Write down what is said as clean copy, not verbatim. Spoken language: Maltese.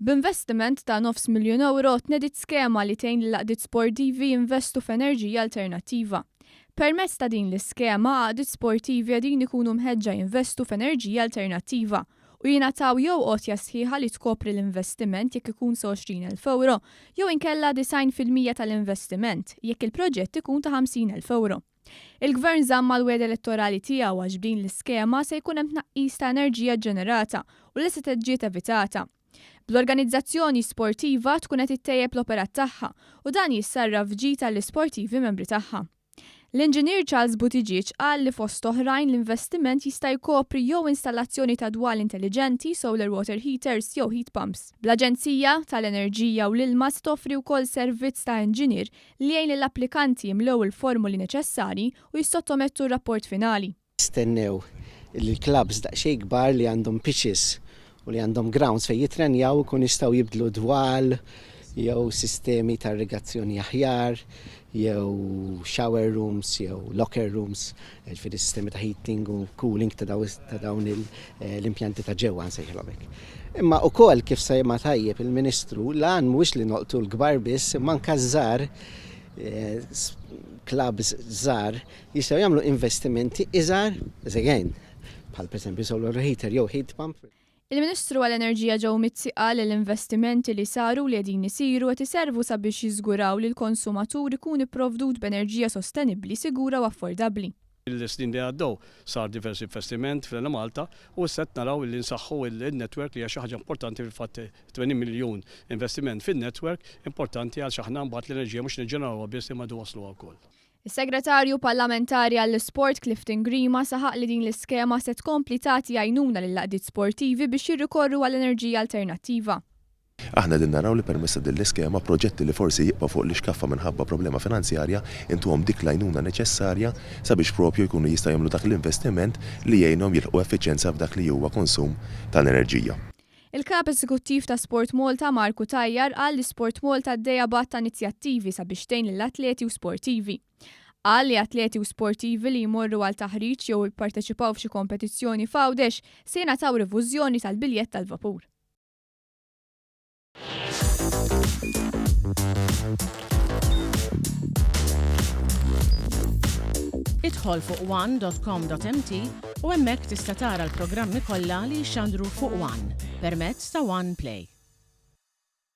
B'investiment ta' €9,000,000 tnediet skema li tgħin lill-għaqdiet sportivi jinvestu f'enerġija alternattiva. Permezz ta' din l-iskema għaqdiet sportivi qegħdin ikunu mħeġġa jinvestu f'enerġija alternattiva u jingħataw jew għotja sħiħa li tkopri l-investiment jekk ikun sa €20,000 jew inkella 90% tal-investiment jekk il-proġett ikun ta' €50,000. Il-Gvern żamm mal-wegħed elettorali tiegħu għax b'din l-iskema se jkun hemm tnaqqis ta' enerġija ġenerata u li se tiġi evitata. Bl-organizzazzjoni sportiva tkun qed ittejjeb l-operat tagħha u dan jissarraf ġid tal-isportivi membri tagħha. L-Inġinier Charles Buttigieg qal li fost oħrajn l-investiment jista' jkopri jew installazzjoni ta' dwal intelligenti, solar water heaters jew heat pumps. Bl-Aġenzija tal-Enerġija u l-Ilma toffri wkoll servizz ta' inġinier li jgħin lill-applikanti jimlew il-formuli neċessarji u jissottomettu r-rapport finali. Stennew il-klabs daqsxejn kbar li għandhom pitches u li għandhom grounds fejn jitrenjaw ikun jistgħu jibdlu dwal jew sistemi ta' irrigazzjoni aħjar, jew shower rooms, jew locker rooms, ġifieri sistemi ta' heating u cooling ta' dawn l-impjanti ta' ġewwa nsejħilhom hekk. Imma wkoll kif sejma tajjeb il-Ministru lan mhuwiex li noqtu l-kbar biss, imma anke żgħar klabs żgħar jistgħu jagħmlu investimenti iżgħar again bħal pereżempju solar heater jew heat pump. Il-Ministru għall-Enerġija Joe Mizzi qal li l-investimenti li saru li qegħdin isiru qed iservu sabiex jiżguraw li l-konsumatur ikun ipprovdut b'enerġija sostenibbli, sigura u affordabbli. Il-snin li għaddew sar diversi investiment fl Malta u set naraw li nsaħħu il-network li hija xi ħaġa importanti fil-fatt 80 miljun investiment fin-network importanti għal xaħna mbagħad l-enerġija mhux niġġenerawha biss imma waslu wkoll. Is-Segretarju Parlamentari għall-Isport Clifton Grima saħaq li din l-iskema se tkompli tagħti għajnuna lill-għaqdiet sportivi biex jirrikorru għall-enerġija alternattiva. Aħna din naraw li permessa din l-iskema proġetti li forsi jibqa' fuq l-iskaffa minħabba problema finanzjarja intuhom dik l-għajnuna neċessarja sabiex propju jkunu jista' jagħmlu dak l-investiment li jgħinhom jilħqu effiċjenza f'dak li huwa konsum tal-enerġija. Il-Kap Eżekuttiv ta' Sport Malta Marku Tajjar qal li Sport Malta għaddejja batta inizjattivi sabiex tgħin lill-atleti u sportivi. Qal li atleti u sportivi li jmorru għal taħriġ jew jipparteċipaw f'xi kompetizzjoni f'għawdex se jingħataw rivużjoni tal-biljett tal-vapur. Idħol fuq one.com.mt u hemmhekk tista' tara l-programmi kollha li jxandru fuq One permezz ta' One Play.